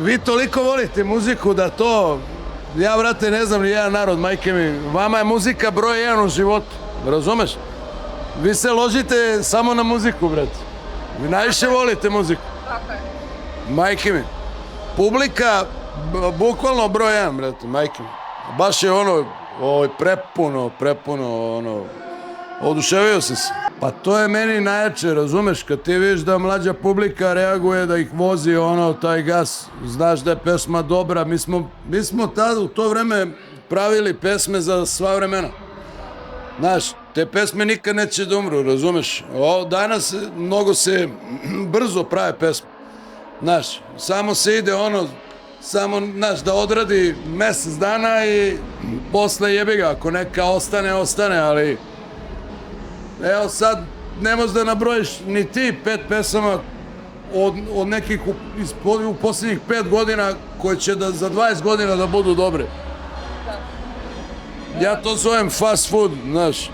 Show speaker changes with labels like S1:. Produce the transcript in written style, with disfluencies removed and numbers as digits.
S1: Vi toliko volite muziku da to, ja brate ne znam ni jedan narod, majke mi, vama je muzika broj jedan u životu, razumeš? Vi se ložite samo na muziku, brate. Vi najviše volite muziku.
S2: Tako je.
S1: Majke mi. Publika, bukvalno broj jedan, brate, majke mi. Baš je ono, prepuno, ono, oduševio sam se. Pa to je meni najjače, razumeš, kad ti vidiš da mlađa publika reaguje, da ih vozi ono, taj gas, znaš da je pesma dobra, mi smo tada u to vreme pravili pesme za sva vremena. Znaš, te pesme nikad neće da umru, razumeš? Danas mnogo se brzo prave pesme. Znaš, samo se ide ono, samo, znaš, da odradi mesec dana i posle jebi ga, ako neka ostane, ali evo sad ne možeš da nabrojiš ni ti 5 pesama od nekih u posljednjih 5 godina koje će za 20 godina da budu dobre. Ja to zovem fast food, znaš.